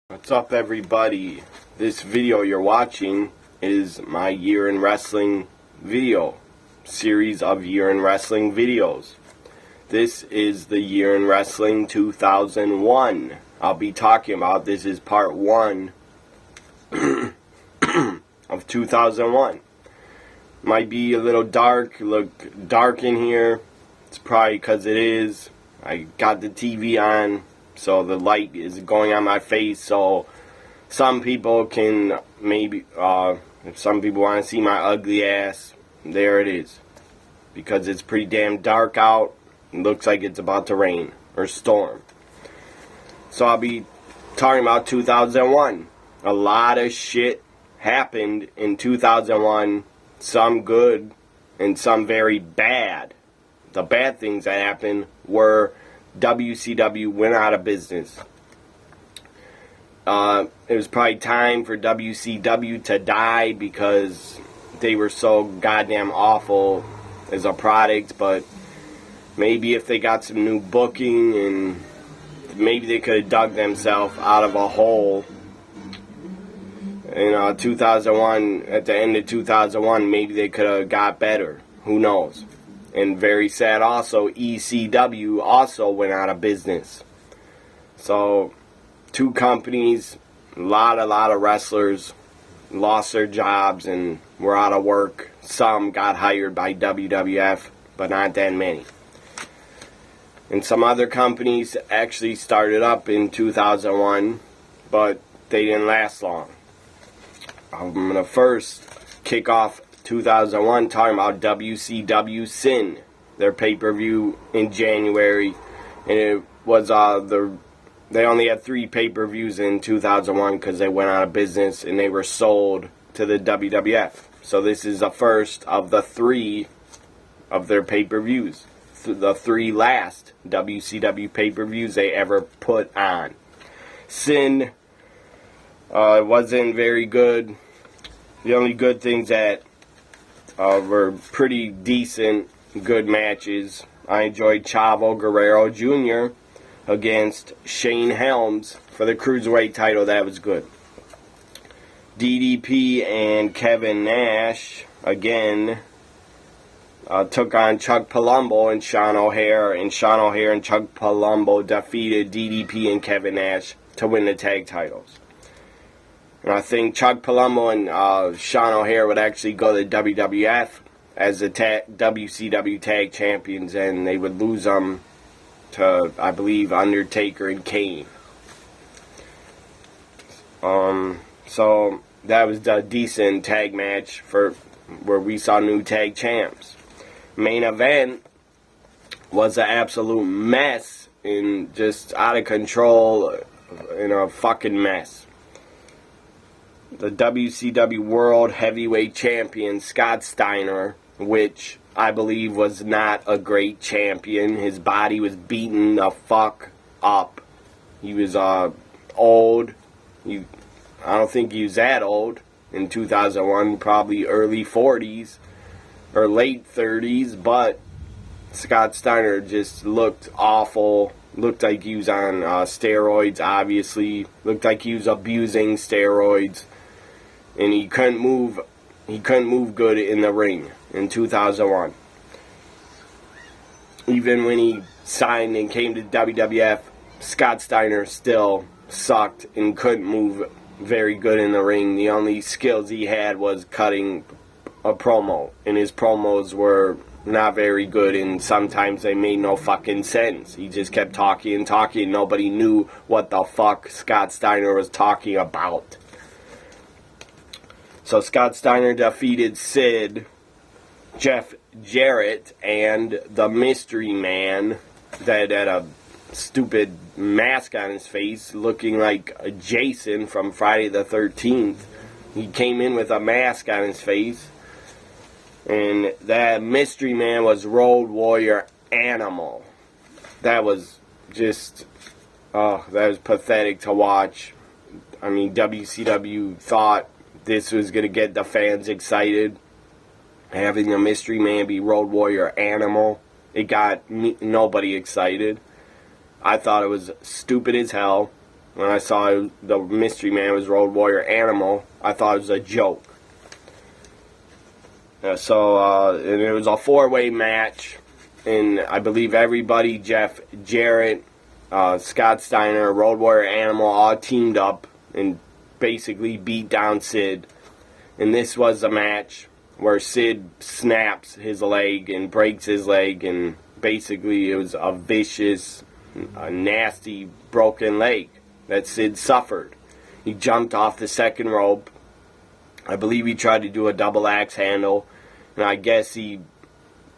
What's up, everybody? This video you're watching is my Year in Wrestling video series of Year in Wrestling videos. This is the Year in Wrestling 2001. I'll be talking about this is part 1 of 2001. Might be a little dark, look dark in here. It's probably because it is. I got the TV on, so the light is going on my face, so some people can maybe, if some people want to see my ugly ass, there it is. Because it's pretty damn dark out. It looks like it's about to rain or storm. So I'll be talking about 2001. A lot of shit happened in 2001. Some good and some very bad. The bad things that happened were WCW went out of business. It was probably time for WCW to die because they were so goddamn awful as a product, but maybe if they got some new booking and maybe they could have dug themselves out of a hole. In 2001, at the end of 2001, maybe they could have got better. Who knows? And very sad also, ECW also went out of business. So, two companies, a lot of wrestlers lost their jobs and were out of work. Some got hired by WWF, but not that many. And some other companies actually started up in 2001, but they didn't last long. I'm going to first kick off 2001 talking about WCW Sin, their pay-per-view in January, and it was they only had 3 pay-per-views in 2001 because they went out of business and they were sold to the WWF. So this is the first of the 3 of their pay-per-views, the 3 last WCW pay-per-views they ever put on. Sin wasn't very good. The only good things that were pretty decent, good matches. I enjoyed Chavo Guerrero Jr. against Shane Helms for the Cruiserweight title. That was good. DDP and Kevin Nash, again, took on Chuck Palumbo and Sean O'Haire. And Sean O'Haire and Chuck Palumbo defeated DDP and Kevin Nash to win the tag titles. And I think Chuck Palumbo and Sean O'Haire would actually go to WWF as the WCW Tag Champions, and they would lose them to, I believe, Undertaker and Kane. So that was a decent tag match for where we saw new tag champs. Main event was an absolute mess and just out of control, in a fucking mess. The WCW World Heavyweight Champion, Scott Steiner, which I believe was not a great champion. His body was beaten the fuck up. He was old. I don't think he was that old in 2001, probably early 40s or late 30s, but Scott Steiner just looked awful. Looked like he was on steroids, obviously. Looked like he was abusing steroids. And he couldn't move good in the ring in 2001. Even when he signed and came to WWF, Scott Steiner still sucked and couldn't move very good in the ring. The only skills he had was cutting a promo, and his promos were not very good, and sometimes they made no fucking sense. He just kept talking and talking. Nobody knew what the fuck Scott Steiner was talking about. So Scott Steiner defeated Sid, Jeff Jarrett, and the Mystery Man that had a stupid mask on his face looking like Jason from Friday the 13th. He came in with a mask on his face. And that Mystery Man was Road Warrior Animal. That was just, that was pathetic to watch. I mean, WCW thought this was going to get the fans excited. Having a Mystery Man be Road Warrior Animal, it got nobody excited. I thought it was stupid as hell. when I saw the mystery man was Road Warrior Animal. I thought it was a joke. And it was a four-way match, and I believe everybody, Jeff Jarrett, Scott Steiner, Road Warrior Animal, all teamed up and basically beat down Sid. And this was a match where Sid snaps his leg and breaks his leg, and basically it was a vicious, nasty, broken leg that Sid suffered. He jumped off the second rope. I believe he tried to do a double axe handle, and I guess he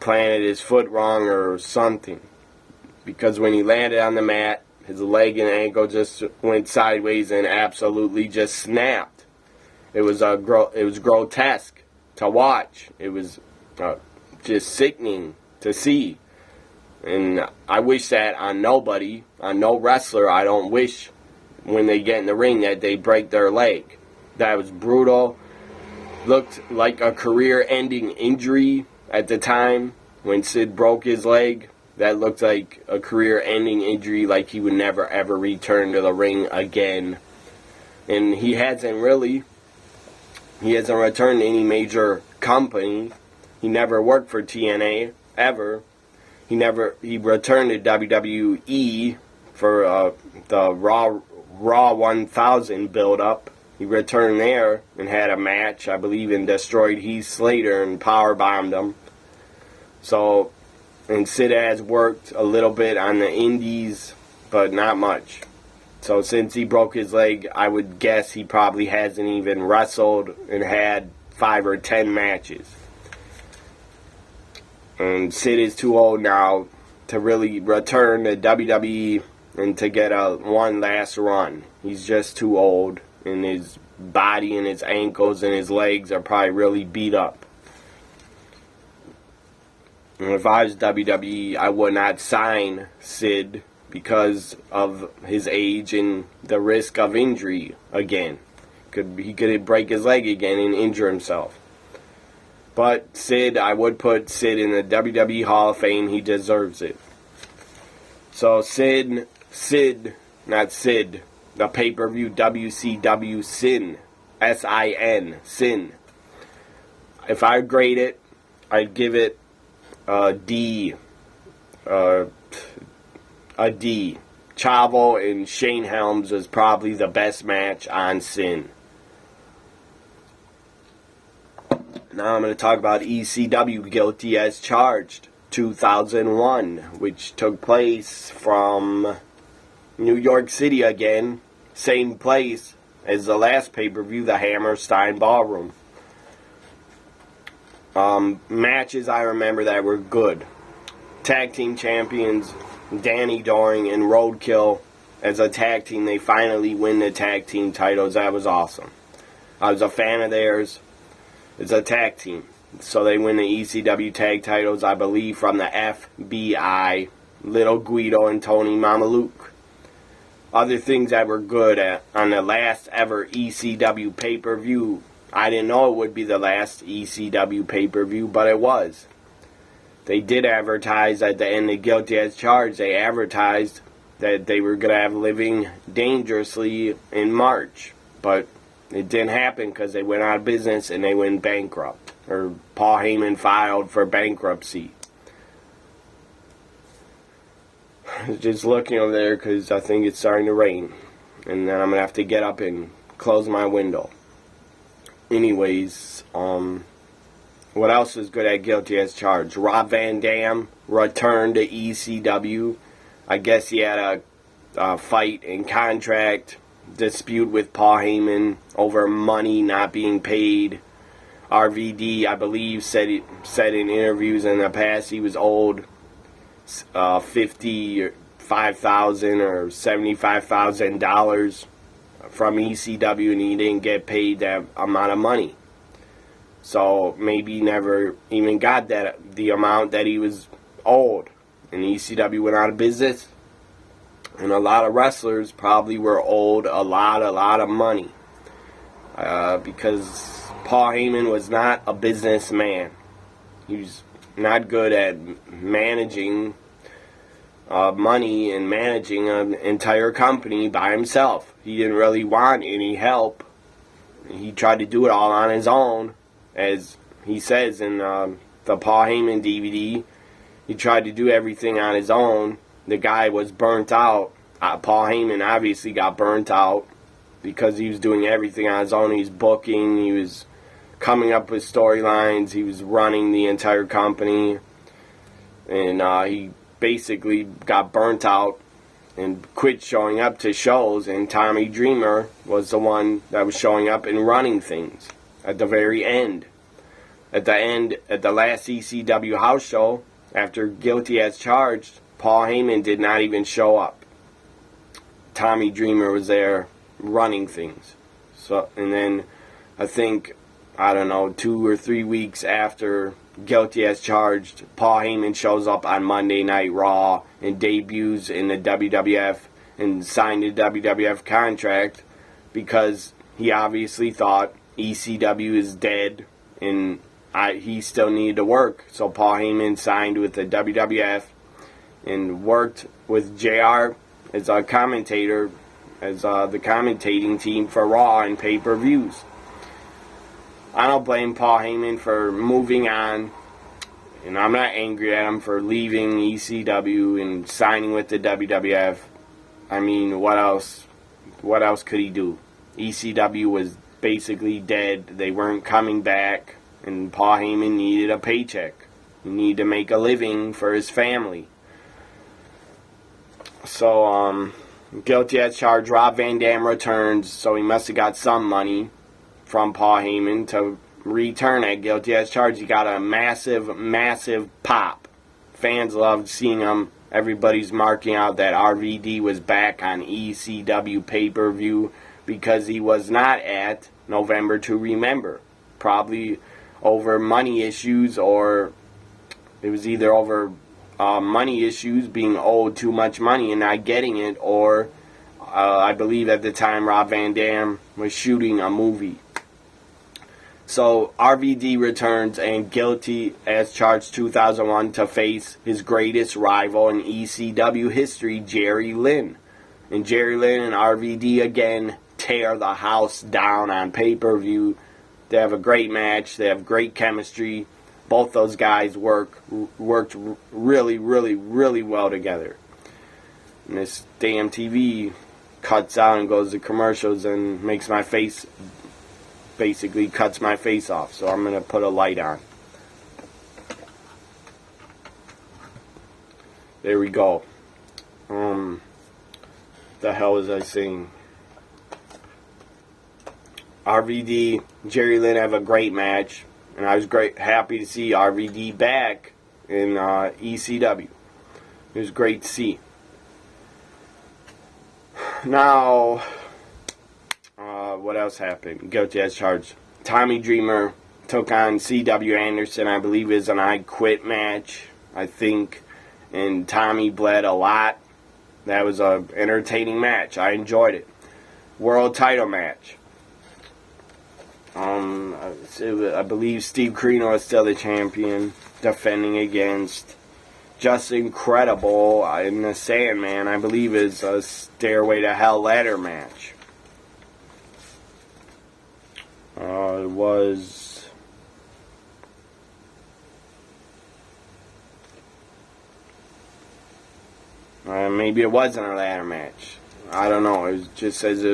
planted his foot wrong or something, because when he landed on the mat, his leg and ankle just went sideways and absolutely just snapped. It was grotesque to watch. It was just sickening to see. And I wish that on nobody, on no wrestler. I don't wish when they get in the ring that they break their leg. That was brutal. Looked like a career-ending injury at the time when Sid broke his leg. That looked like a career-ending injury, like he would never ever return to the ring again. And he hasn't returned to any major company. He never worked for TNA ever. He returned to WWE for the Raw 1000 build-up. He returned there and had a match, I believe, and destroyed Heath Slater and powerbombed him. So, and Sid has worked a little bit on the indies, but not much. So since he broke his leg, I would guess he probably hasn't even wrestled and had 5 or 10 matches. And Sid is too old now to really return to WWE and to get one last run. He's just too old, and his body and his ankles and his legs are probably really beat up. And if I was WWE, I would not sign Sid because of his age and the risk of injury again. He could break his leg again and injure himself. But Sid, I would put Sid in the WWE Hall of Fame. He deserves it. So Sid, not Sid, the pay-per-view WCW Sin, S-I-N, Sin. If I grade it, I'd give it a D. A D. Chavo and Shane Helms was probably the best match on Sin. Now I'm going to talk about ECW, Guilty as Charged, 2001, which took place from New York City again, same place as the last pay-per-view, the Hammerstein Ballroom. Matches I remember that were good. Tag team champions Danny Doring and Roadkill as a tag team. They finally win the tag team titles. That was awesome. I was a fan of theirs. It's a tag team. So they win the ECW tag titles, I believe, from the FBI, Little Guido and Tony Mamaluke. Other things that were good on the last ever ECW pay-per-view. I didn't know it would be the last ECW pay-per-view, but it was. They did advertise at the end of Guilty as Charged. They advertised that they were going to have Living Dangerously in March. But it didn't happen because they went out of business and they went bankrupt. Or Paul Heyman filed for bankruptcy. Just looking over there because I think it's starting to rain. And then I'm going to have to get up and close my window. Anyways, what else is good at Guilty as Charged? Rob Van Dam returned to ECW. I guess he had a fight and contract dispute with Paul Heyman over money not being paid. RVD, I believe, said in interviews in the past he was owed $55,000 or $75,000 from ECW, and he didn't get paid that amount of money. So maybe he never even got the amount that he was owed. And ECW went out of business. And a lot of wrestlers probably were owed a lot of money. Because Paul Heyman was not a businessman. He was not good at managing money and managing an entire company by himself. He didn't really want any help. He tried to do it all on his own, as he says in the Paul Heyman DVD. He tried to do everything on his own. The guy was burnt out. Paul Heyman obviously got burnt out because he was doing everything on his own. He was booking, he was coming up with storylines, he was running the entire company, and he basically got burnt out and quit showing up to shows, and Tommy Dreamer was the one that was showing up and running things at the very end. At the last ECW house show, after Guilty as Charged, Paul Heyman did not even show up. Tommy Dreamer was there running things. So, and then I think, I don't know, 2 or 3 weeks after Guilty as Charged, Paul Heyman shows up on Monday Night Raw and debuts in the WWF and signed a WWF contract because he obviously thought ECW is dead and he still needed to work. So Paul Heyman signed with the WWF and worked with JR as a commentator, as the commentating team for Raw and pay-per-views. I don't blame Paul Heyman for moving on, and I'm not angry at him for leaving ECW and signing with the WWF. I mean, what else could he do? ECW was basically dead. They weren't coming back, and Paul Heyman needed a paycheck. He needed to make a living for his family. So, Guilty as Charged, Rob Van Dam returns, so he must have got some money from Paul Heyman to return at Guilty as Charged. He got a massive, massive pop. Fans loved seeing him. Everybody's marking out that RVD was back on ECW pay-per-view because he was not at November to Remember. Probably over money issues, or it was either over money issues, being owed too much money and not getting it, or I believe at the time Rob Van Dam was shooting a movie. So RVD returns and Guilty as Charged 2001 to face his greatest rival in ECW history, Jerry Lynn. And Jerry Lynn and RVD again tear the house down on pay-per-view. They have a great match. They have great chemistry. Both those guys worked really, really, really well together. And this damn TV cuts out and goes to commercials and makes my face, basically cuts my face off. So I'm going to put a light on. There we go. The hell was I saying? RVD, Jerry Lynn have a great match. And I was happy to see RVD back in ECW. It was great to see. Now, what else happened? Guilty as Charged. Tommy Dreamer took on C.W. Anderson, I believe is an I Quit match, I think. And Tommy bled a lot. That was an entertaining match. I enjoyed it. World title match. I believe Steve Corino is still the champion, defending against Just Incredible in the Sandman. I believe is a Stairway to Hell ladder match. It was maybe it wasn't a ladder match. I don't know. It just says it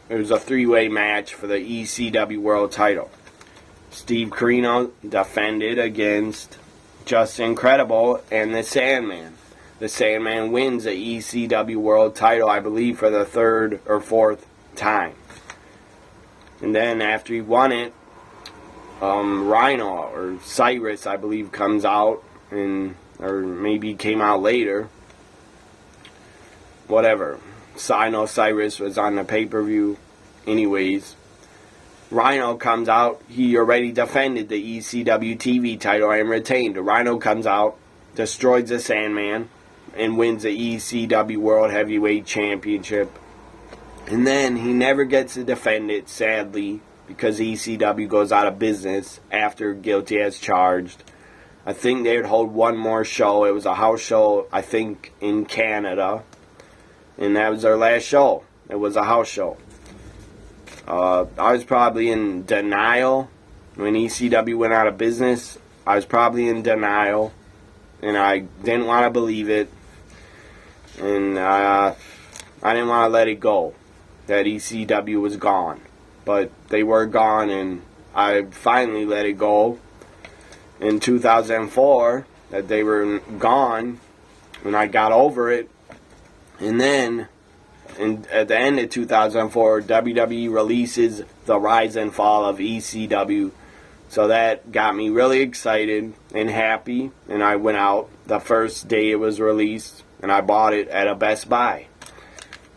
was a three-way match for the ECW World title. Steve Corino defended against Just Incredible and the Sandman. The Sandman wins the ECW World title, I believe, for the third or fourth time. And then after he won it, Rhino or Cyrus, I believe, comes out, or maybe came out later. Whatever. I know Cyrus was on the pay-per-view. Anyways, Rhino comes out. He already defended the ECW TV title and retained. Rhino comes out, destroys the Sandman, and wins the ECW World Heavyweight Championship. And then he never gets to defend it, sadly, because ECW goes out of business after Guilty as Charged. I think they would hold one more show. It was a house show, I think, in Canada. And that was their last show. It was a house show. I was probably in denial when ECW went out of business. I was probably in denial. And I didn't want to believe it. And I didn't want to let it go that ECW was gone. But they were gone, and I finally let it go in 2004 that they were gone, and I got over it. And then at the end of 2004, WWE releases The Rise and Fall of ECW. So that got me really excited and happy, and I went out the first day it was released, and I bought it at a Best Buy.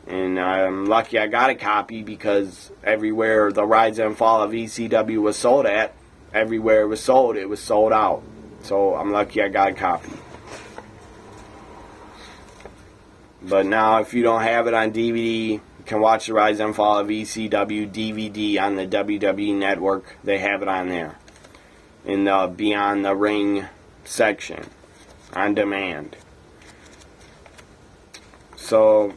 And I'm lucky I got a copy, because everywhere The Rise and Fall of ECW was sold at, everywhere it was sold out. So I'm lucky I got a copy. But now if you don't have it on DVD, you can watch The Rise and Fall of ECW DVD on the WWE Network. They have it on there. In the Beyond the Ring section. On demand. So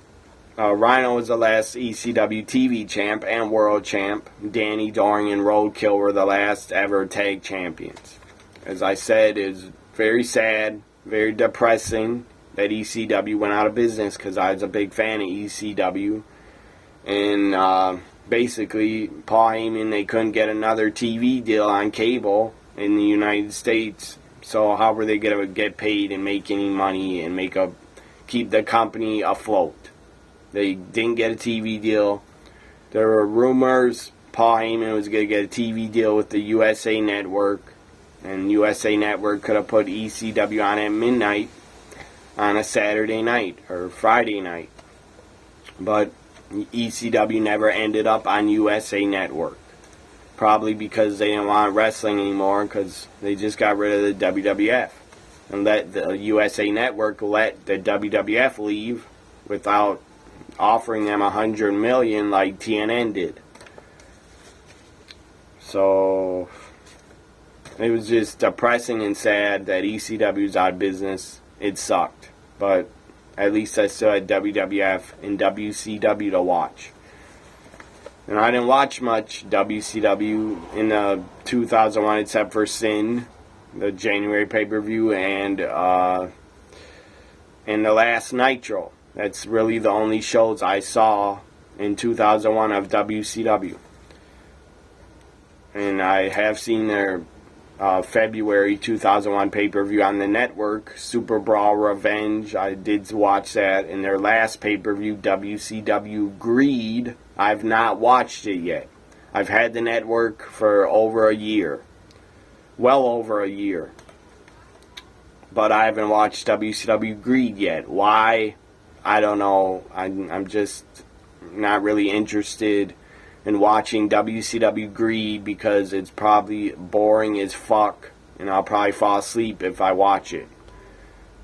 Rhino was the last ECW TV champ and world champ. Danny Doring and Roadkill were the last ever tag champions. As I said, it's very sad, very depressing that ECW went out of business, because I was a big fan of ECW. And basically, Paul Heyman, they couldn't get another TV deal on cable in the United States. So how were they going to get paid and make any money and keep the company afloat? They didn't get a TV deal. There were rumors Paul Heyman was going to get a TV deal with the USA Network, and USA Network could have put ECW on at midnight on a Saturday night or Friday night. But ECW never ended up on USA Network. Probably because they didn't want wrestling anymore, because they just got rid of the WWF. And let the USA Network let the WWF leave without offering them $100 million like TNN did. So it was just depressing and sad that ECW's out of business. It sucked, but at least I still had WWF and WCW to watch. And I didn't watch much WCW in 2001 except for Sin, the January pay-per-view, and the last Nitro. That's really the only shows I saw in 2001 of WCW. And I have seen their February 2001 pay-per-view on the network, Super Brawl Revenge. I did watch that. And their last pay-per-view, WCW Greed, I've not watched it yet. I've had the network for over a year. Well over a year. But I haven't watched WCW Greed yet. Why? I don't know. I'm just not really interested in watching WCW Greed, because it's probably boring as fuck, and I'll probably fall asleep if I watch it.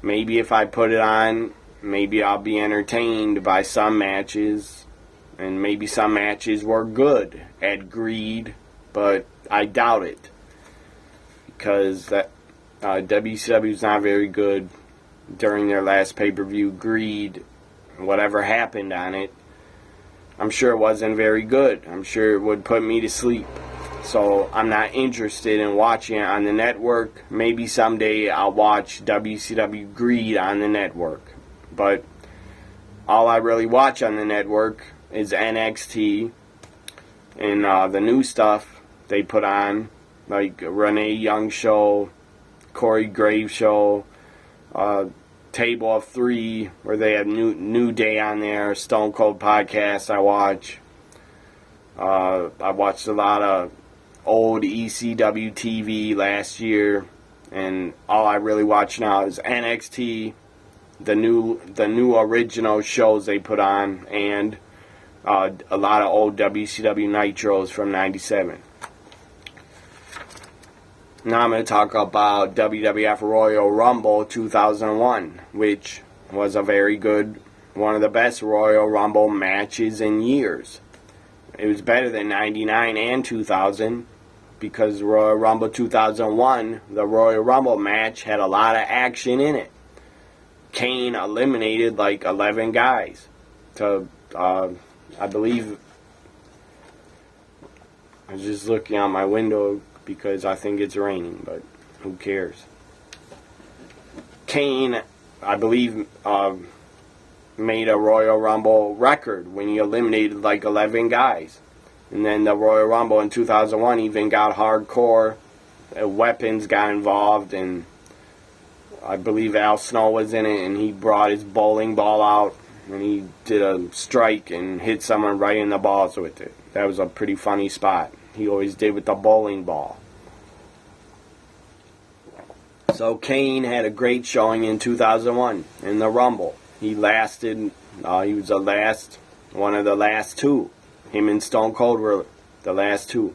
Maybe if I put it on, maybe I'll be entertained by some matches, and maybe some matches were good at Greed, but I doubt it, because WCW's not very good during their last pay-per-view, Greed. Whatever happened on it, I'm sure it wasn't very good. I'm sure it would put me to sleep. So I'm not interested in watching it on the network. Maybe someday I'll watch WCW Greed on the network. But all I really watch on the network is NXT and the new stuff they put on, like Renee Young show, Corey Graves show, Table of Three, where they have New Day on there, Stone Cold podcast I watch. I watched a lot of old ECW TV last year, and all I really watch now is NXT, the new original shows they put on, and a lot of old WCW Nitros from '97. Now I'm going to talk about WWF Royal Rumble 2001, which was a very good, one of the best Royal Rumble matches in years. It was better than 99 and 2000, because Royal Rumble 2001, the Royal Rumble match, had a lot of action in it. Kane eliminated like 11 guys to, I believe, I was just looking out my window because I think it's raining, but who cares. Kane, I believe, made a Royal Rumble record when he eliminated like 11 guys. And then the Royal Rumble in 2001 even got hardcore. Weapons got involved, and I believe Al Snow was in it, and he brought his bowling ball out, and he did a strike and hit someone right in the balls with it. That was a pretty funny spot. He always did with the bowling ball. So Kane had a great showing in 2001 in the Rumble. He lasted, he was one of the last two. Him and Stone Cold were the last two.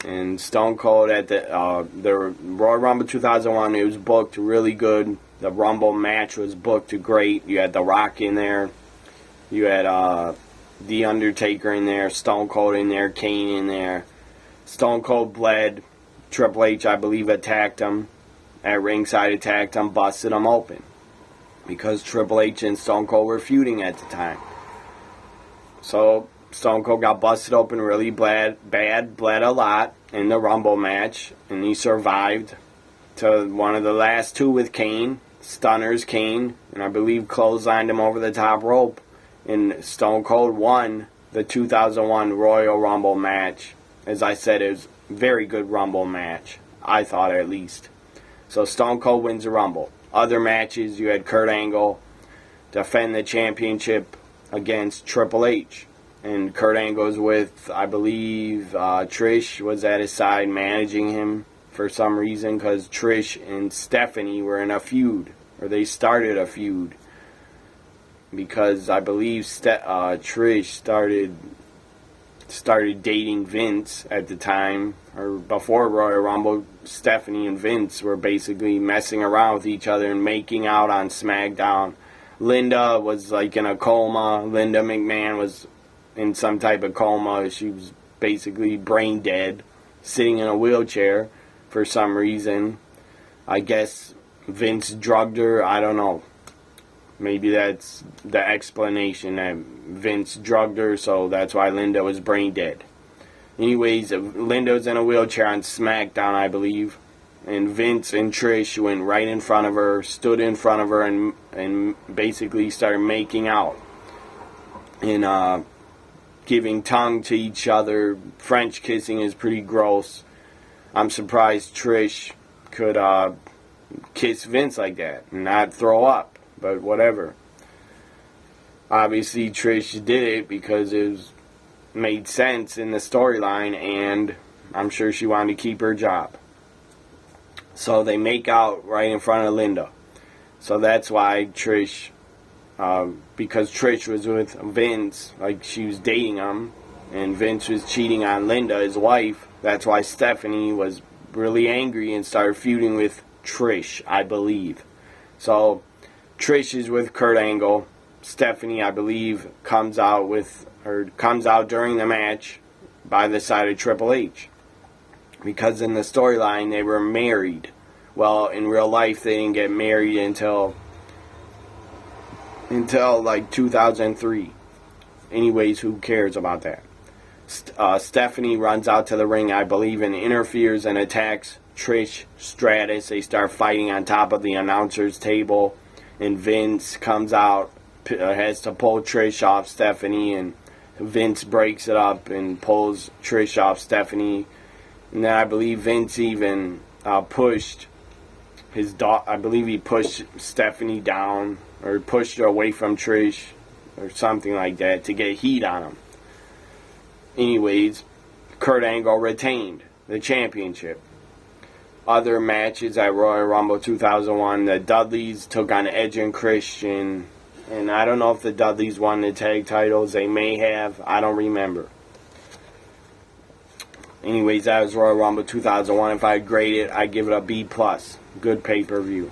And Stone Cold at the Royal Rumble 2001, it was booked really good. The Rumble match was booked great. You had The Rock in there. You had The Undertaker in there, Stone Cold in there, Kane in there. Stone Cold bled. Triple H, I believe, attacked him. At ringside, attacked him, busted him open. Because Triple H and Stone Cold were feuding at the time. So Stone Cold got busted open really bled a lot in the Rumble match. And he survived to one of the last two with Kane. Stunners Kane. And I believe clotheslined him over the top rope. And Stone Cold won the 2001 Royal Rumble match. As I said, it was a very good Rumble match. I thought, at least. So Stone Cold wins the Rumble. Other matches, you had Kurt Angle defend the championship against Triple H. And Kurt Angle's with, I believe, Trish was at his side managing him for some reason, because Trish and Stephanie were in a feud, or they started a feud. Because I believe Trish started dating Vince at the time, or before Royal Rumble. Stephanie and Vince were basically messing around with each other and making out on SmackDown. Linda was like in a coma. Linda McMahon was in some type of coma. She was basically brain dead, sitting in a wheelchair for some reason. I guess Vince drugged her. I don't know. Maybe that's the explanation, that Vince drugged her, so that's why Linda was brain dead. Anyways, Linda was in a wheelchair on SmackDown, I believe. And Vince and Trish went right in front of her, stood in front of her, and basically started making out. And giving tongue to each other. French kissing is pretty gross. I'm surprised Trish could kiss Vince like that and not throw up. But whatever. Obviously, Trish did it because it made sense in the storyline, and I'm sure she wanted to keep her job. So they make out right in front of Linda. So that's why Trish, because Trish was with Vince, like she was dating him, and Vince was cheating on Linda, his wife. That's why Stephanie was really angry and started feuding with Trish, I believe. So Trish is with Kurt Angle. Stephanie, I believe, comes out during the match by the side of Triple H. Because in the storyline, they were married. Well, in real life, they didn't get married until like 2003. Anyways, who cares about that? Stephanie runs out to the ring, I believe, and interferes and attacks Trish Stratus. They start fighting on top of the announcer's table. And Vince comes out, has to pull Trish off Stephanie, and Vince breaks it up and pulls Trish off Stephanie. And then I believe Vince even pushed his daughter. I believe he pushed Stephanie down, or pushed her away from Trish, or something like that, to get heat on him. Anyways, Kurt Angle retained the championship. Other matches at Royal Rumble 2001, the Dudleys took on Edge and Christian. And I don't know if the Dudleys won the tag titles. They may have. I don't remember. Anyways, that was Royal Rumble 2001. If I grade it, I'd give it a B+. Good pay-per-view.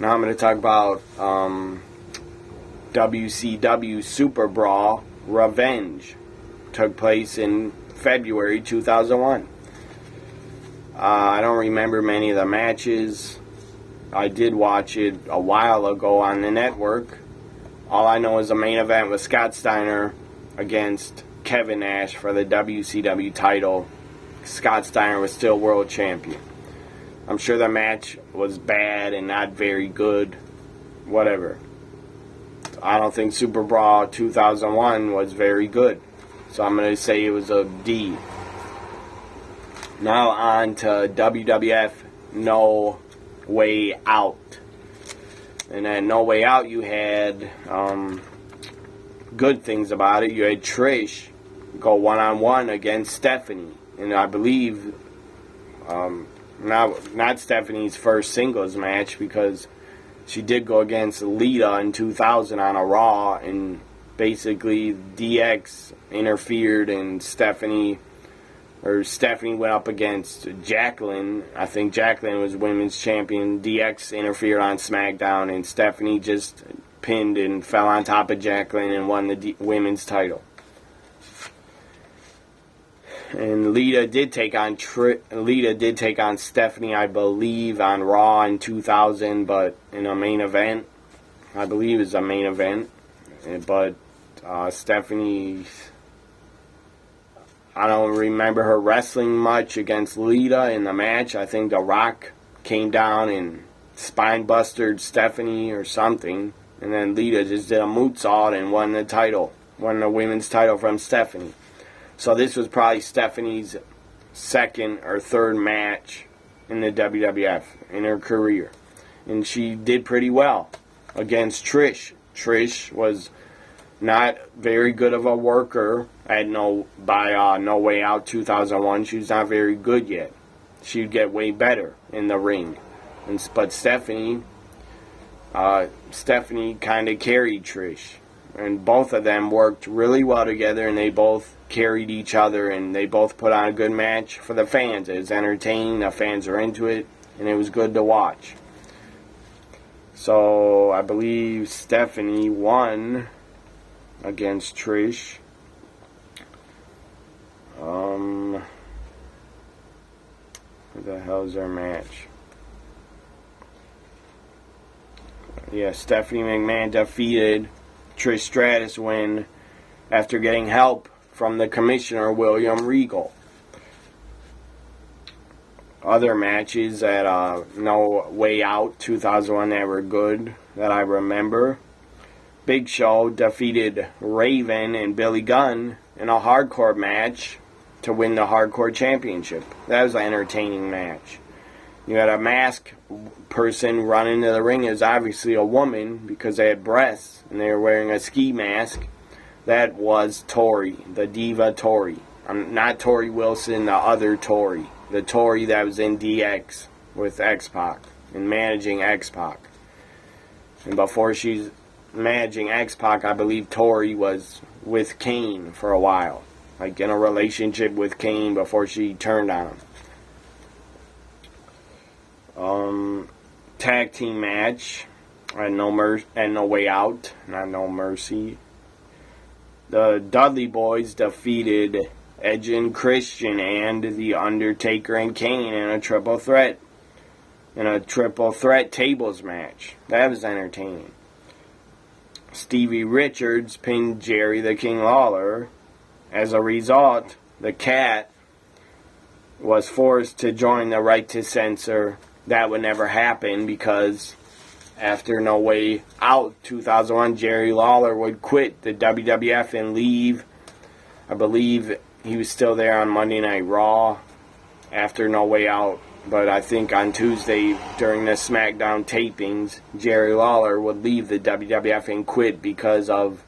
Now I'm going to talk about WCW Super Brawl Revenge. Took place in February 2001. I don't remember many of the matches. I did watch it a while ago on the network. All I know is the main event was Scott Steiner against Kevin Nash for the WCW title. Scott Steiner was still world champion. I'm sure the match was bad and not very good. Whatever. I don't think Super Brawl 2001 was very good. So I'm going to say it was a D. Now on to WWF No Way Out. And at No Way Out you had good things about it. You had Trish go one-on-one against Stephanie. And I believe not Stephanie's first singles match, because she did go against Lita in 2000 on a Raw, and basically DX interfered and Stephanie went up against Jacqueline. I think Jacqueline was women's champion. DX interfered on SmackDown, and Stephanie just pinned and fell on top of Jacqueline and won the women's title. And Lita did take on Stephanie, I believe, on Raw in 2000, but in a main event. I believe it's a main event. But Stephanie, I don't remember her wrestling much against Lita in the match. I think The Rock came down and spine busted Stephanie or something. And then Lita just did a moonsault and won the title. Won the women's title from Stephanie. So this was probably Stephanie's second or third match in the WWF in her career. And she did pretty well against Trish. Trish was not very good of a worker at No Way Out 2001. She was not very good yet. She'd get way better in the ring. But Stephanie kind of carried Trish. And both of them worked really well together, and they both carried each other, and they both put on a good match for the fans. It was entertaining, the fans were into it, and it was good to watch. So I believe Stephanie won against Trish. What the hell is their match? Yeah, Stephanie McMahon defeated Trish Stratus after getting help from the commissioner, William Regal. Other matches at No Way Out 2001 that were good that I remember. Big Show defeated Raven and Billy Gunn in a hardcore match to win the hardcore championship. That was an entertaining match. You had a masked person run into the ring. It was obviously a woman because they had breasts and they were wearing a ski mask. That was Tori, the diva Tori. Not Tori Wilson, the other Tori. The Tori that was in DX with X-Pac and managing X-Pac. And before she's managing X-Pac, I believe Tori was with Kane for a while. Like in a relationship with Kane before she turned on him. Tag team match at No Way Out, not No Mercy. The Dudley Boys defeated Edge and Christian and The Undertaker and Kane in a triple threat tables match. That was entertaining. Stevie Richards pinned Jerry the King Lawler. As a result, the Cat was forced to join the Right to Censor. That would never happen because after No Way Out 2001, Jerry Lawler would quit the WWF and leave. I believe he was still there on Monday Night Raw after No Way Out. But I think on Tuesday during the SmackDown tapings, Jerry Lawler would leave the WWF and quit because of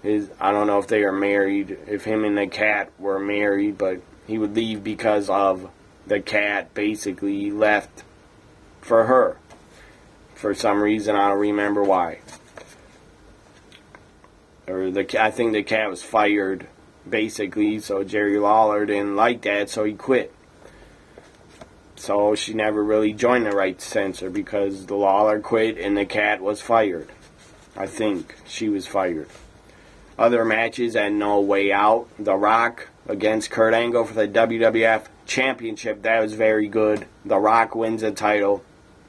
I don't know if they are married, if him and the Cat were married, but he would leave because of the Cat basically left for her. For some reason, I don't remember why. I think the Cat was fired, basically, so Jerry Lawler didn't like that, so he quit. So she never really joined the Right to Censor because the Lawler quit and the Cat was fired. I think she was fired. Other matches at No Way Out, The Rock against Kurt Angle for the WWF Championship. That was very good. The Rock wins the title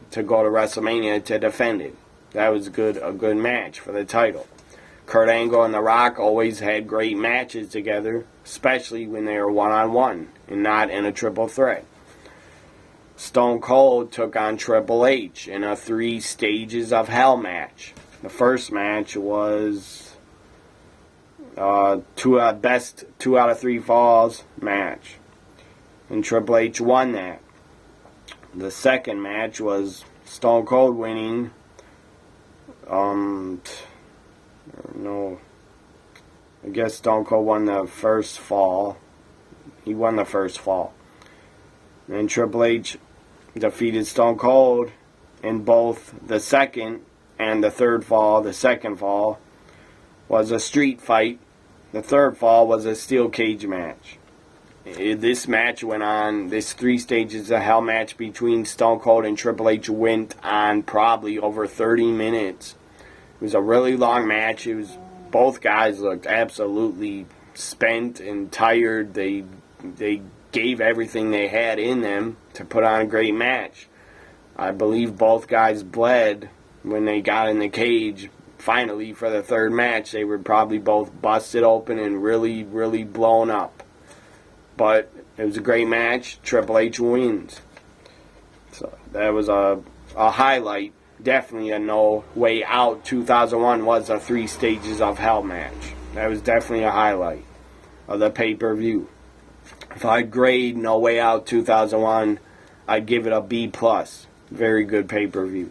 to go to WrestleMania to defend it. That was a good match for the title. Kurt Angle and The Rock always had great matches together, especially when they were one-on-one and not in a triple threat. Stone Cold took on Triple H in a 3 stages of hell match. The first match was 2 out of 3 falls match, and Triple H won that. The second match was Stone Cold winning. No, I guess Stone Cold won the first fall. He won the first fall. And Triple H defeated Stone Cold in both the second and the third fall. The second fall was a street fight. The third fall was a steel cage match. This match went on, this 3 stages of hell match between Stone Cold and Triple H went on probably over 30 minutes. It was a really long match. Both guys looked absolutely spent and tired. They gave everything they had in them to put on a great match. I believe both guys bled when they got in the cage. Finally, for the third match, they were probably both busted open and really, really blown up. But it was a great match. Triple H wins. So that was a highlight. Definitely a No Way Out 2001 was a 3 stages of hell match. That was definitely a highlight of the pay-per-view. If I'd grade No Way Out 2001, I'd give it a B+. Very good pay-per-view.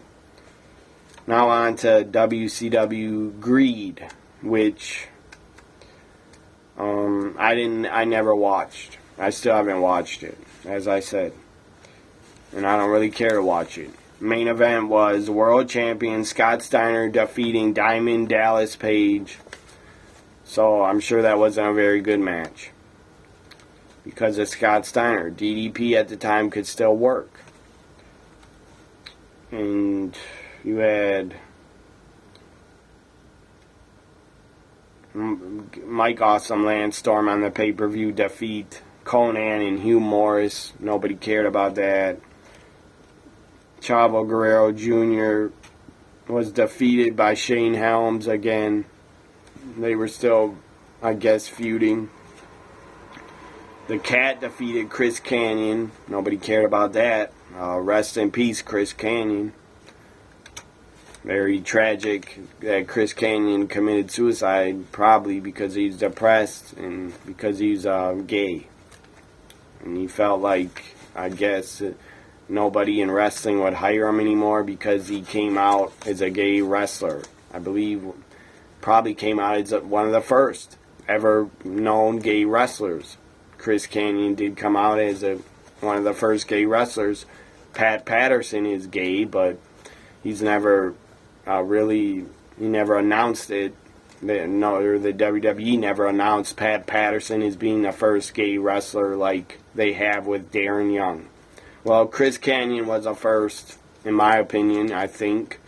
Now on to WCW Greed, which I never watched. I still haven't watched it, as I said. And I don't really care to watch it. Main event was World Champion Scott Steiner defeating Diamond Dallas Page. So I'm sure that wasn't a very good match. Because of Scott Steiner. DDP at the time could still work. And you had Mike Awesome Lance Storm on the pay-per-view defeat Conan and Hugh Morris. Nobody cared about that. Chavo Guerrero Jr. was defeated by Shane Helms again. They were still, I guess, feuding. The Cat defeated Chris Kanyon. Nobody cared about that. Rest in peace, Chris Kanyon. Very tragic that Chris Kanyon committed suicide, probably because he's depressed and because he's gay. And he felt like, I guess, nobody in wrestling would hire him anymore because he came out as a gay wrestler. I believe probably came out as one of the first ever known gay wrestlers. Chris Kanyon did come out as one of the first gay wrestlers. Pat Patterson is gay, but he's never he never announced it. The WWE never announced Pat Patterson as being the first gay wrestler like they have with Darren Young. Well, Chris Kanyon was the first, in my opinion, I think.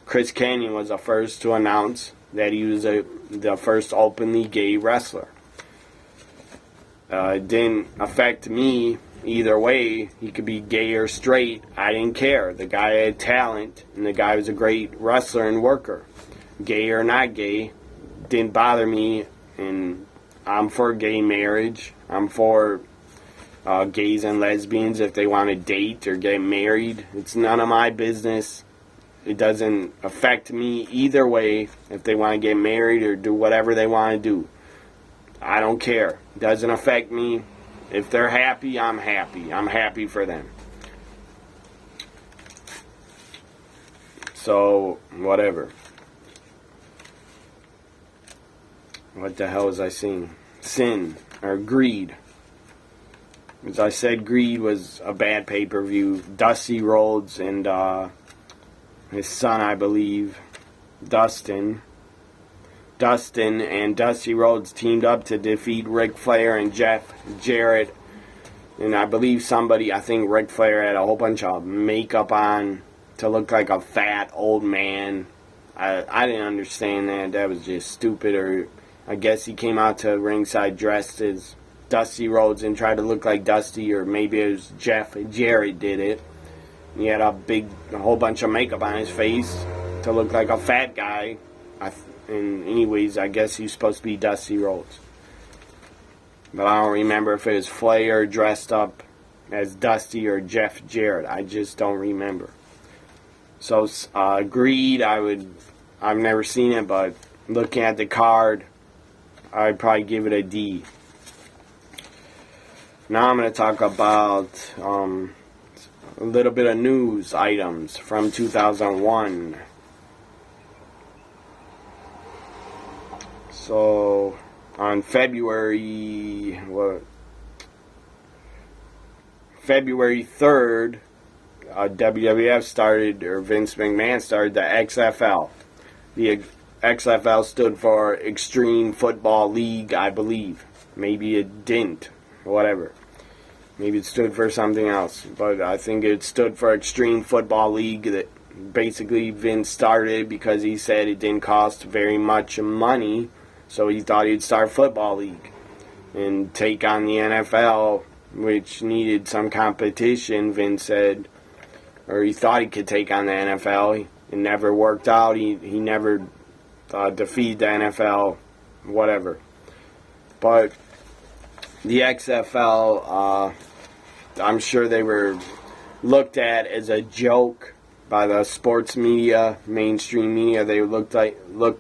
Chris Kanyon was the first to announce that he was the first openly gay wrestler. It didn't affect me either way. He could be gay or straight. I didn't care. The guy had talent, and the guy was a great wrestler and worker. Gay or not gay, didn't bother me, and I'm for gay marriage. I'm for gays and lesbians if they want to date or get married. It's none of my business. It doesn't affect me either way if they want to get married or do whatever they want to do. I don't care. It doesn't affect me. If they're happy, I'm happy. I'm happy for them. So, whatever. What the hell was I saying? Sin, or Greed. As I said, Greed was a bad pay-per-view. Dusty Rhodes and his son, I believe, Dustin and Dusty Rhodes teamed up to defeat Ric Flair and Jeff Jarrett. And I believe I think Ric Flair had a whole bunch of makeup on to look like a fat old man. I didn't understand that. That was just stupid. Or I guess he came out to ringside dressed as Dusty Rhodes and tried to look like Dusty, or maybe it was Jeff Jarrett did it. He had a whole bunch of makeup on his face to look like a fat guy. And anyways, I guess he's supposed to be Dusty Rhodes. But I don't remember if it was Flair dressed up as Dusty or Jeff Jarrett. I just don't remember. So, Greed, I've never seen it, but looking at the card, I'd probably give it a D. Now I'm going to talk about a little bit of news items from 2001. So, on February 3rd, WWF started, or Vince McMahon started, the XFL. The XFL stood for Extreme Football League, I believe. Maybe it didn't. Whatever. Maybe it stood for something else. But I think it stood for Extreme Football League. That basically Vince started because he said it didn't cost very much money. So he thought he'd start Football League and take on the NFL, which needed some competition, Vince said. Or he thought he could take on the NFL. It never worked out. He never defeated the NFL, whatever. But the XFL, I'm sure they were looked at as a joke by the sports media, mainstream media. They looked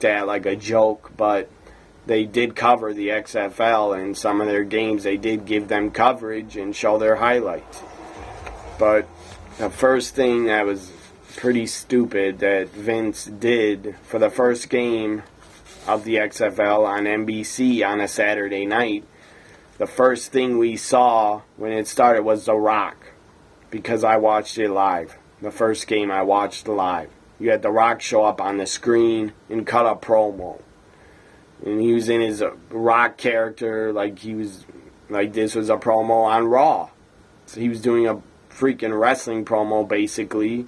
at like a joke, but they did cover the XFL, and some of their games they did give them coverage and show their highlights. But the first thing that was pretty stupid that Vince did for the first game of the XFL on NBC on a Saturday night, the first thing we saw when it started was The Rock, because I watched it live. The first game I watched live. You had The Rock show up on the screen and cut a promo. And he was in his Rock character like this was a promo on Raw. So he was doing a freaking wrestling promo basically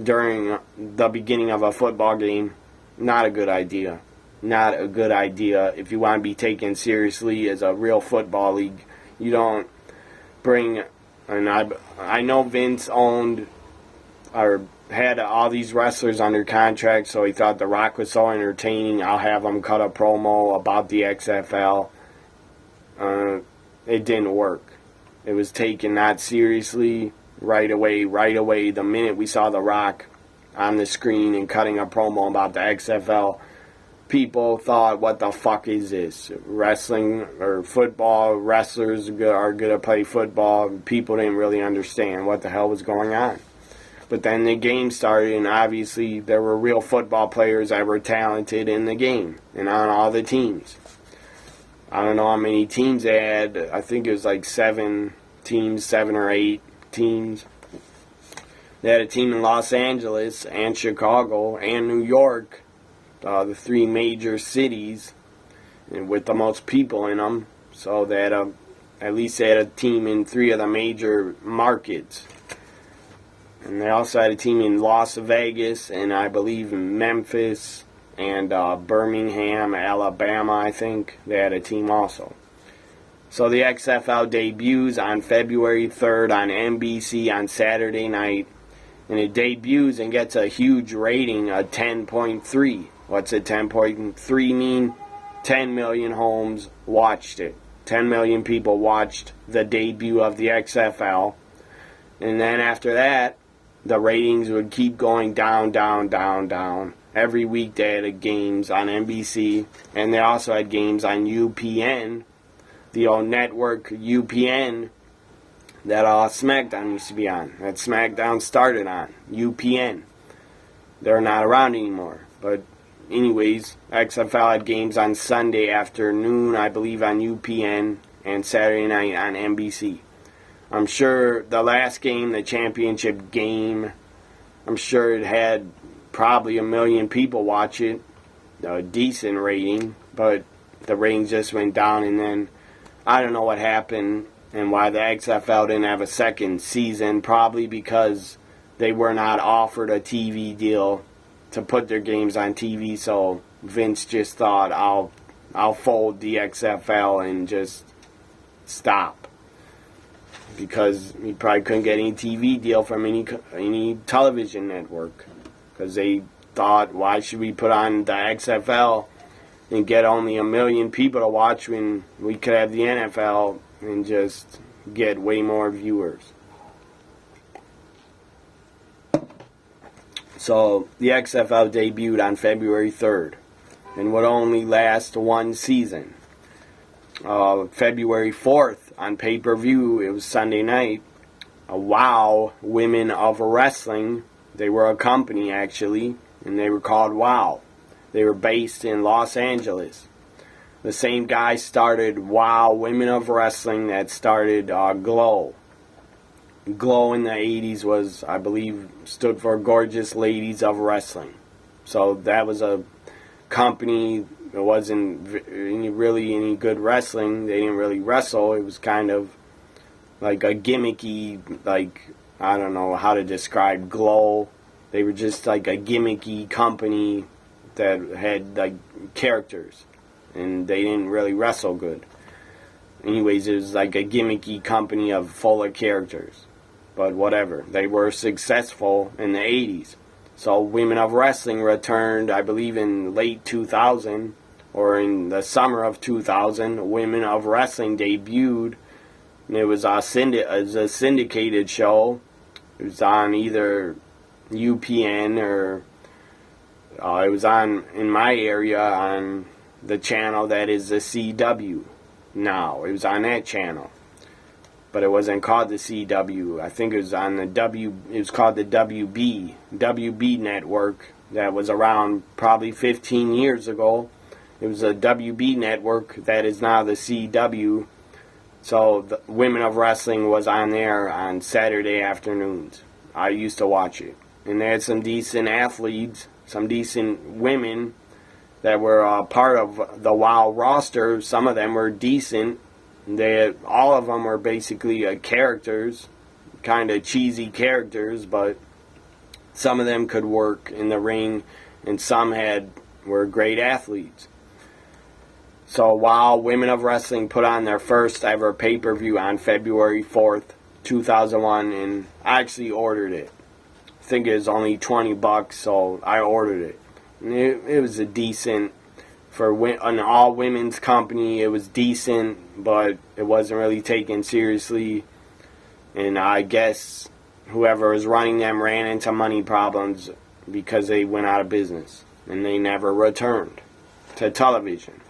during the beginning of a football game. Not a good idea. Not a good idea. If you want to be taken seriously as a real football league, you don't bring. And I know Vince owned or had all these wrestlers under contract, so he thought The Rock was so entertaining, I'll have him cut a promo about the XFL. It didn't work. It was taken not seriously right away. The minute we saw The Rock on the screen and cutting a promo about the XFL, people thought, what the fuck is this? Wrestling or football, wrestlers are going to play football. People didn't really understand what the hell was going on. But then the game started, and obviously there were real football players that were talented in the game and on all the teams. I don't know how many teams they had. I think it was like 7 or 8 teams. They had a team in Los Angeles and Chicago and New York, the 3 major cities, and with the most people in them. So they had at least they had a team in 3 of the major markets. And they also had a team in Las Vegas, and I believe in Memphis, and Birmingham, Alabama, I think. They had a team also. So the XFL debuts on February 3rd on NBC on Saturday night. And it debuts and gets a huge rating, a 10.3. What's a 10.3 mean? 10 million homes watched it. 10 million people watched the debut of the XFL. And then after that, the ratings would keep going down. Every week they had games on NBC, and they also had games on UPN, the old network UPN that SmackDown used to be on, that SmackDown started on, UPN. They're not around anymore. But anyways, XFL had games on Sunday afternoon, I believe, on UPN, and Saturday night on NBC. I'm sure the last game, the championship game, I'm sure it had probably 1 million people watch it, a decent rating, but the ratings just went down, and then I don't know what happened and why the XFL didn't have a second season, probably because they were not offered a TV deal to put their games on TV, so Vince just thought, I'll fold the XFL and just stop. Because he probably couldn't get any TV deal from any television network. Because they thought, why should we put on the XFL and get only 1 million people to watch when we could have the NFL and just get way more viewers. So the XFL debuted on February 3rd and would only last one season. February 4th on pay-per-view, it was Sunday night, WOW Women of Wrestling. They were a company actually, and they were called WOW. They were based in Los Angeles. The same guy started WOW Women of Wrestling that started Glow. Glow in the 80s was, I believe, stood for Gorgeous Ladies of Wrestling. So that was a company. It wasn't really any good wrestling. They didn't really wrestle. It was kind of like a gimmicky, like, I don't know how to describe Glow. They were just like a gimmicky company that had like characters, and they didn't really wrestle good. Anyways, it was like a gimmicky company full of characters. But whatever. They were successful in the 80s. So Women of Wrestling returned, I believe, in late 2000 or in the summer of 2000. Women of Wrestling debuted, and it was a syndicated show. It was on either UPN or it was on, in my area, on the channel that is the CW now. It was on that channel. But it wasn't called the CW. I think it was on the it was called the WB network that was around probably 15 years ago. It was a WB network that is now the CW. So the Women of Wrestling was on there on Saturday afternoons. I used to watch it. And they had some decent athletes, some decent women that were part of the WOW roster. Some of them were decent. All of them were basically characters, kind of cheesy characters, but some of them could work in the ring, and some were great athletes. So WOW Women of Wrestling put on their first ever pay-per-view on February 4th, 2001, and I actually ordered it. I think it was only $20, so I ordered it. And it was a decent, for an all-women's company, it was decent, but it wasn't really taken seriously. And I guess whoever was running them ran into money problems because they went out of business. And they never returned to television.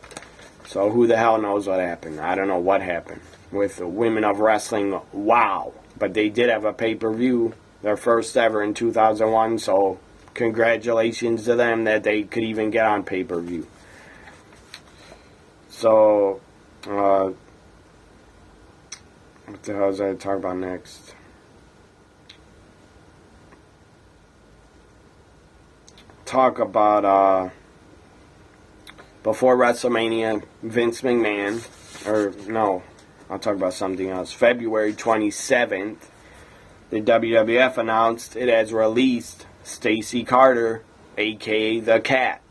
So who the hell knows what happened? I don't know what happened with the Women of Wrestling WOW. But they did have a pay-per-view, their first ever in 2001, so congratulations to them that they could even get on pay-per-view. So, what the hell was I going to talk about next? Talk about, before WrestleMania, Vince McMahon, or no, I'll talk about something else. February 27th, the WWF announced it has released Stacey Carter, a.k.a. The Cat.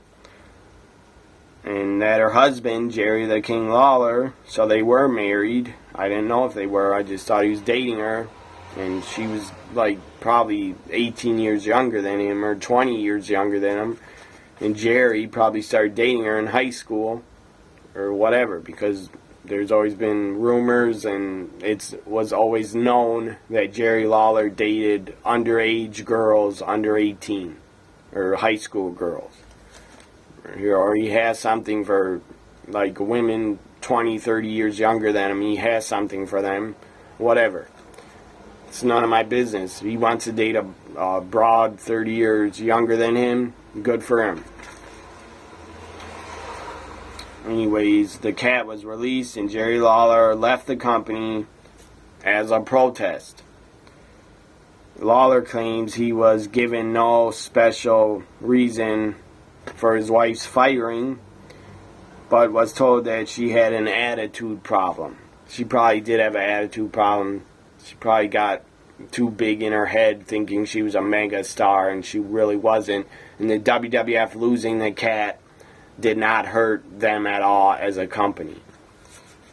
And that her husband, Jerry the King Lawler, so they were married. I didn't know if they were. I just thought he was dating her. And she was like probably 18 years younger than him or 20 years younger than him. And Jerry probably started dating her in high school or whatever, because there's always been rumors and it was always known that Jerry Lawler dated underage girls under 18 or high school girls. Or he has something for like women 20, 30 years younger than him. He has something for them. Whatever. It's none of my business. He wants to date a broad 30 years younger than him. Good for him. Anyways, The Cat was released and Jerry Lawler left the company as a protest. Lawler claims he was given no special reason for his wife's firing, but was told that she had an attitude problem. She probably did have an attitude problem. She probably got too big in her head thinking she was a mega star, and she really wasn't. And the WWF losing The Cat did not hurt them at all as a company.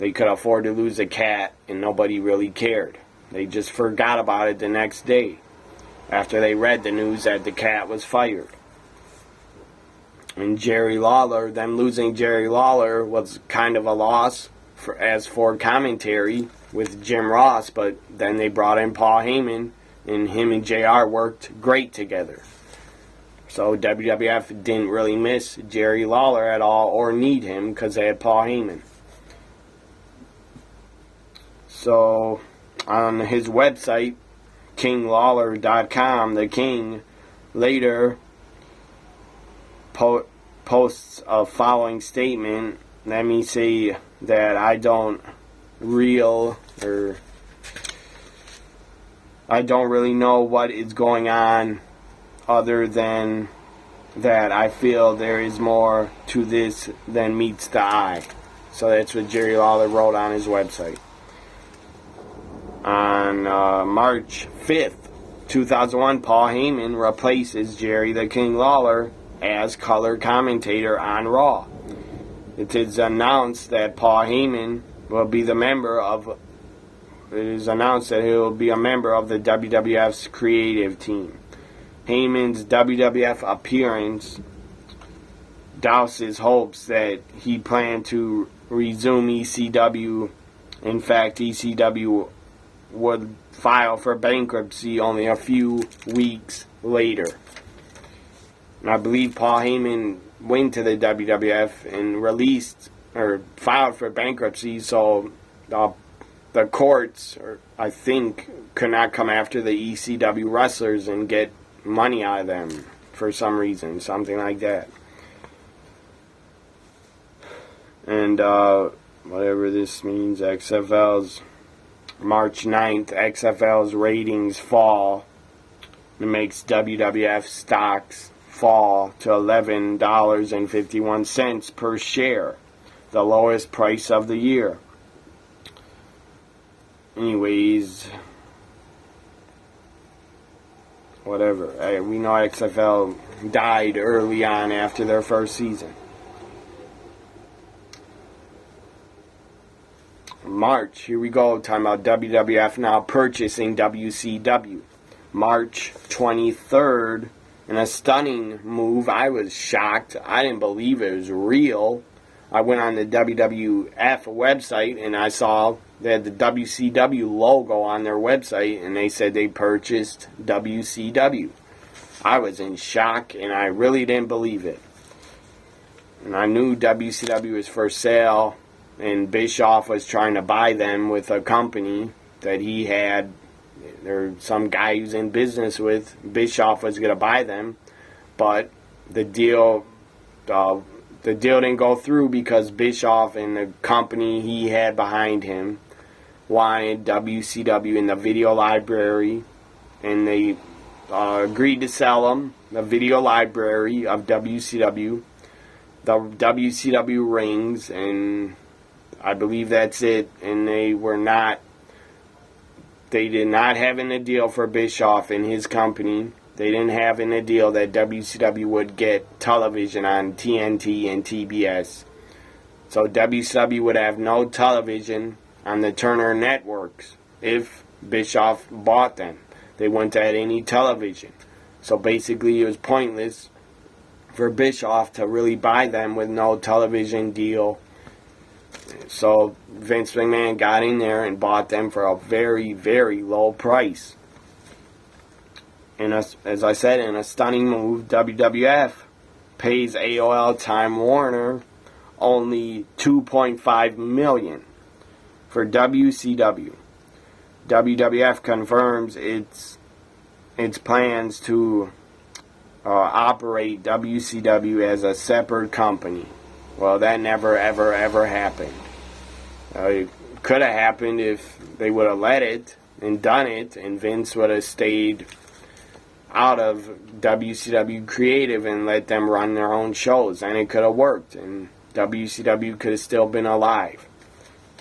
they could afford to lose a cat and nobody really cared. They just forgot about it the next day after they read the news that the cat was fired. And Jerry Lawler, them losing Jerry Lawler was kind of a loss as for commentary with Jim Ross, but then they brought in Paul Heyman, and him and JR worked great together. So WWF didn't really miss Jerry Lawler at all or need him because they had Paul Heyman. So on his website, KingLawler.com, the King later posts a following statement. Let me say that I don't really know what is going on, other than that I feel there is more to this than meets the eye. So that's what Jerry Lawler wrote on his website. On March 5th, 2001, Paul Heyman replaces Jerry the King Lawler as color commentator on Raw. It is announced that Paul Heyman will be the member of. It is announced that he will be a member of the WWF's creative team. Heyman's WWF appearance douses hopes that he planned to resume ECW. In fact, ECW would file for bankruptcy only a few weeks later. And I believe Paul Heyman went to the WWF and filed for bankruptcy, so the courts, I think, could not come after the ECW wrestlers and get money out of them for some reason, something like that. And whatever this means, XFL's March 9th, XFL's ratings fall. It makes WWF stocks fall to $11.51 per share, the lowest price of the year. Anyways, whatever. We know XFL died early on after their first season. March, here we go, talking about WWF now purchasing WCW. March 23rd, in a stunning move. I was shocked. I didn't believe it was real. I went on the WWF website and I saw they had the WCW logo on their website and they said they purchased WCW. I was in shock and I really didn't believe it. And I knew WCW was for sale and Bischoff was trying to buy them with a company that he had, or some guy who's in business with. Bischoff was going to buy them, but the deal didn't go through because Bischoff and the company he had behind him wanted WCW in the video library, and they agreed to sell them the video library of WCW, the WCW rings, and I believe that's it. And they did not have in the deal for Bischoff and his company. They didn't have in the deal that WCW would get television on TNT and TBS. So WCW would have no television on the Turner networks if Bischoff bought them. They wouldn't have any television. So basically it was pointless for Bischoff to really buy them with no television deal. So Vince McMahon got in there and bought them for a very, very low price. And as I said, in a stunning move, WWF pays AOL Time Warner only $2.5 million for WCW. WWF confirms its plans to operate WCW as a separate company. Well, that never, ever, ever happened. It could have happened if they would have let it and done it, and Vince would have stayed out of WCW Creative and let them run their own shows, and it could have worked, and WCW could have still been alive.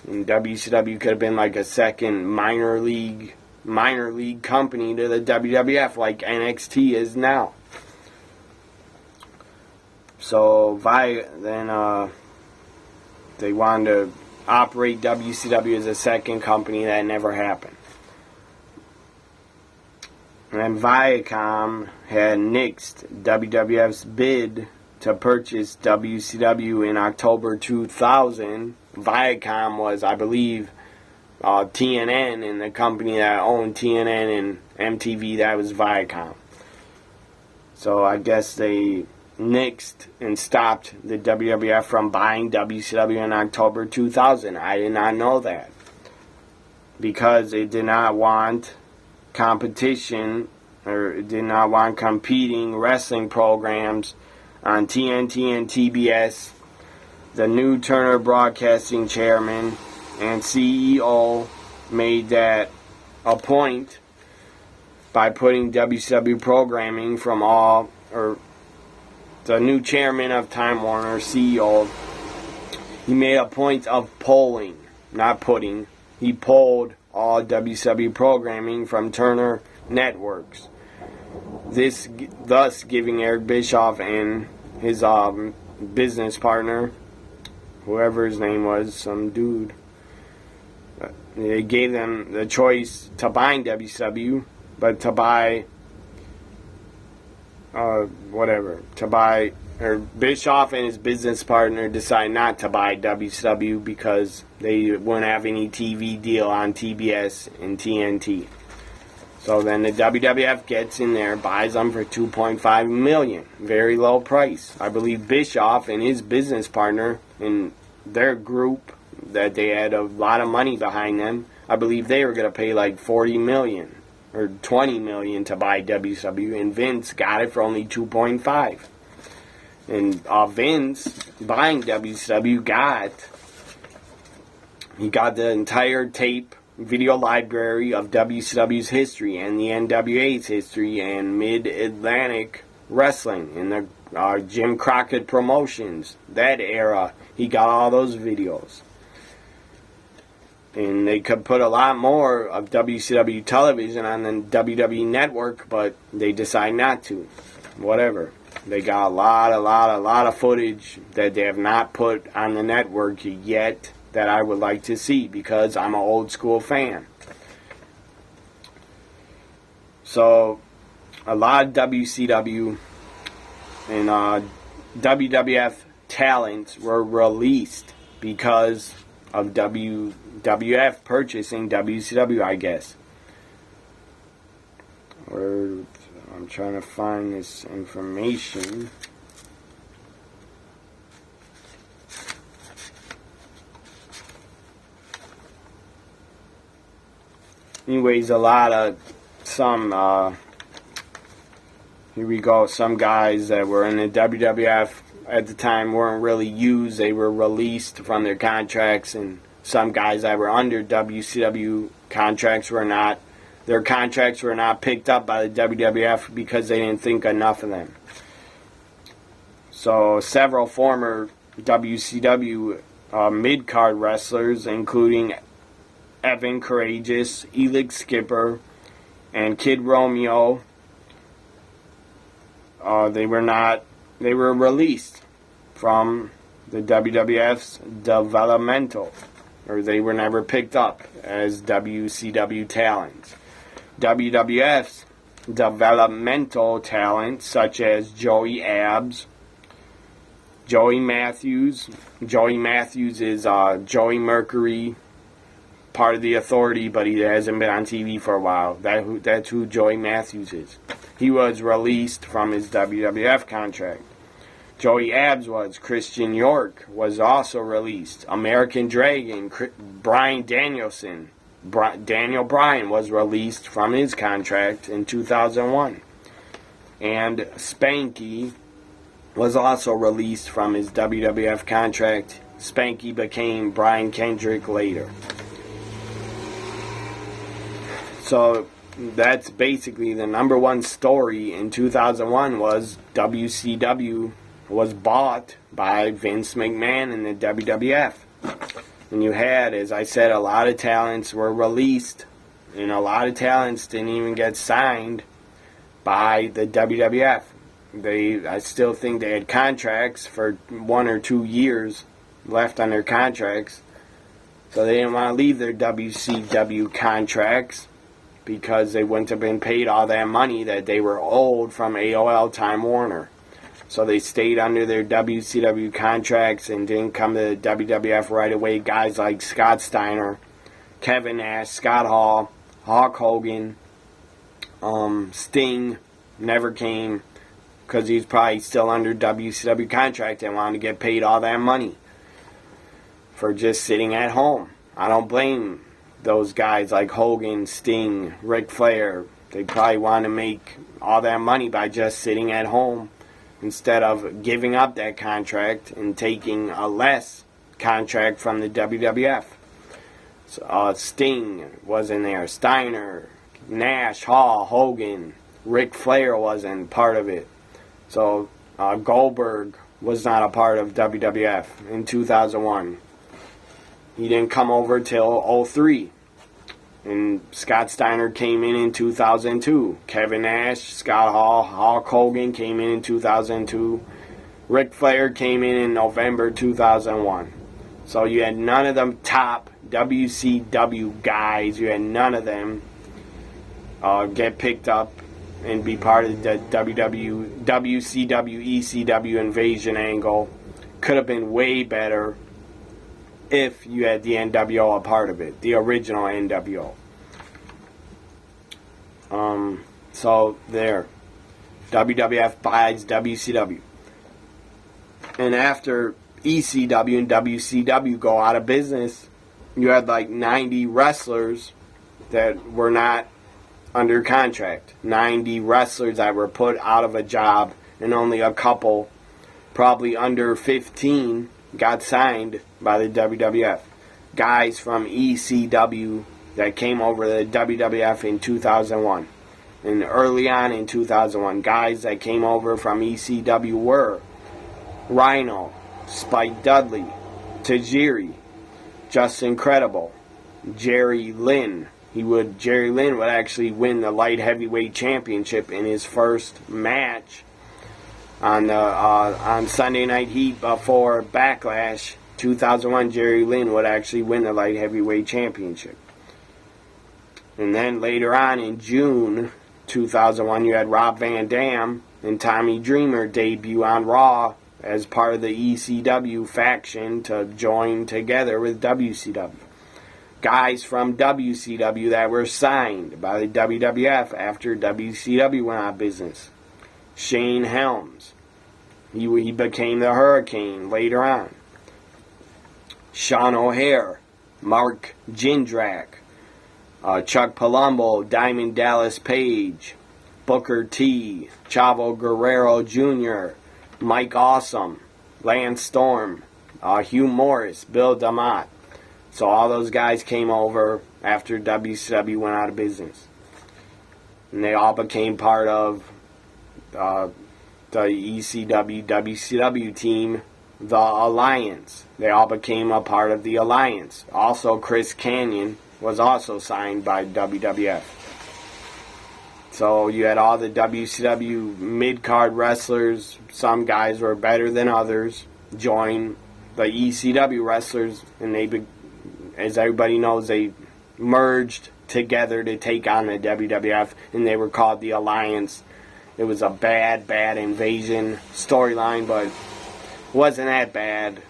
And WCW could have been like a second minor league company to the WWF, like NXT is now. So they wanted to operate WCW as a second company. That never happened. And Viacom had nixed WWF's bid to purchase WCW in October 2000. Viacom was, I believe, TNN, and the company that owned TNN and MTV, that was Viacom. So I guess they nixed and stopped the WWF from buying WCW in October 2000. I did not know that. Because it did not want competition, or it did not want competing wrestling programs on TNT and TBS. The new Turner Broadcasting chairman and CEO made that a point by putting WCW programming from all, or the new chairman of Time Warner, CEO, he made a point of polling, not putting, he polled all WCW programming from Turner Networks. This thus giving Eric Bischoff and his business partner, whoever his name was, some dude, they gave them the choice to buy WCW, but to buy Bischoff and his business partner decided not to buy WCW because they wouldn't have any TV deal on TBS and TNT. So then the WWF gets in there, buys them for $2.5 million. Very low price. I believe Bischoff and his business partner in their group, that they had a lot of money behind them, I believe they were going to pay like $40 million or $20 million to buy WCW, and Vince got it for only $2.5. And Vince, buying WCW, got the entire tape video library of WCW's history and the NWA's history and Mid-Atlantic Wrestling and the Jim Crockett Promotions, that era. He got all those videos. And they could put a lot more of WCW television on the WWE network, but they decide not to. Whatever. They got a lot of footage that they have not put on the network yet that I would like to see because I'm an old school fan. So, a lot of WCW and WWF talents were released because of WWF purchasing WCW, I guess. I'm trying to find this information. Anyways, here we go, some guys that were in the WWF at the time weren't really used. They were released from their contracts, and some guys that were under WCW contracts were not. Their contracts were not picked up by the WWF because they didn't think enough of them. So several former WCW mid-card wrestlers, including Evan Courageous, Elix Skipper, and Kid Romeo, they were released from the WWF's developmental, or they were never picked up as WCW talents. WWF's developmental talents, such as Joey Abs, Joey Matthews. Joey Matthews is Joey Mercury, part of the Authority, but he hasn't been on TV for a while. That's who Joey Matthews is. He was released from his WWF contract. Joey Abs was. Christian York was also released. American Dragon, Bryan Danielson, Daniel Bryan was released from his contract in 2001. And Spanky was also released from his WWF contract. Spanky became Brian Kendrick later. So that's basically the number one story in 2001 was WCW was bought by Vince McMahon and the WWF. And you had, as I said, a lot of talents were released, and a lot of talents didn't even get signed by the WWF. I still think they had contracts for 1 or 2 years left on their contracts, So they didn't want to leave their WCW contracts because they wouldn't have been paid all that money that they were owed from AOL Time Warner. So they stayed under their WCW contracts and didn't come to the WWF right away. Guys like Scott Steiner, Kevin Nash, Scott Hall, Hulk Hogan, Sting never came because he was probably still under WCW contract and wanted to get paid all that money for just sitting at home. I don't blame those guys like Hogan, Sting, Ric Flair. They probably want to make all that money by just sitting at home instead of giving up that contract and taking a less contract from the WWF. So, Sting was in there, Steiner, Nash, Hall, Hogan, Ric Flair wasn't part of it. So Goldberg was not a part of WWF in 2001. He didn't come over till 03. And Scott Steiner came in 2002. Kevin Nash, Scott Hall, Hulk Hogan came in 2002. Ric Flair came in November 2001. So you had none of them top WCW guys. You had none of them get picked up and be part of the WCW, ECW invasion angle. Could have been way better if you had the NWO a part of it, the original NWO. So there, WWF buys WCW. And after ECW and WCW go out of business, you had like 90 wrestlers that were not under contract. 90 wrestlers that were put out of a job, and only a couple, probably under 15, got signed by the WWF. Guys from ECW that came over to the WWF in 2001. And early on in 2001, guys that came over from ECW were Rhino, Spike Dudley, Tajiri, Justin Credible, Jerry Lynn. Jerry Lynn would actually win the light heavyweight championship in his first match on Sunday Night Heat before Backlash 2001. Jerry Lynn would actually win the light heavyweight championship. And then later on in June 2001, you had Rob Van Dam and Tommy Dreamer debut on Raw as part of the ECW faction to join together with WCW. Guys from WCW that were signed by the WWF after WCW went out of business. Shane Helms. He became the Hurricane later on. Sean O'Hare. Mark Jindrak. Chuck Palumbo. Diamond Dallas Page. Booker T. Chavo Guerrero Jr. Mike Awesome. Lance Storm. Hugh Morris. Bill DeMott. So all those guys came over after WCW went out of business. And they all became part of the ECW, WCW team, the Alliance. They all became a part of the Alliance. Also, Chris Kanyon was also signed by WWF. So you had all the WCW mid-card wrestlers. Some guys were better than others. Join the ECW wrestlers, and they, as everybody knows, they merged together to take on the WWF, and they were called the Alliance. It was a bad invasion storyline, but it wasn't that bad.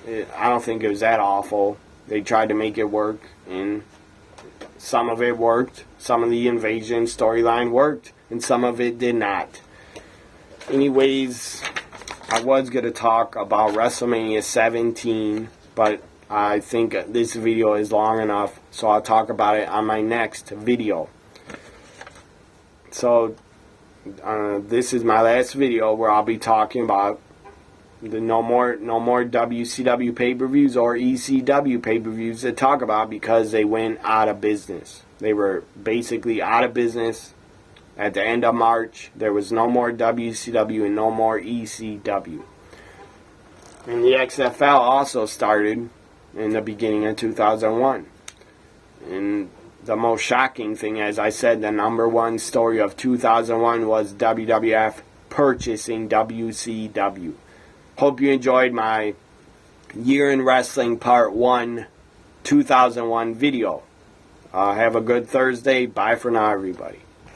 I don't think it was that awful. They tried to make it work, and some of it worked. Some of the invasion storyline worked, and some of it did not. Anyways, I was going to talk about WrestleMania 17, but I think this video is long enough, so I'll talk about it on my next video. So, this is my last video where I'll be talking about the no more WCW pay-per-views or ECW pay-per-views to talk about because they went out of business. They were basically out of business at the end of March. There was no more WCW and no more ECW. And the XFL also started in the beginning of 2001. And the most shocking thing, as I said, the number one story of 2001 was WWF purchasing WCW. Hope you enjoyed my Year in Wrestling Part 1 2001 video. Have a good Thursday. Bye for now, everybody.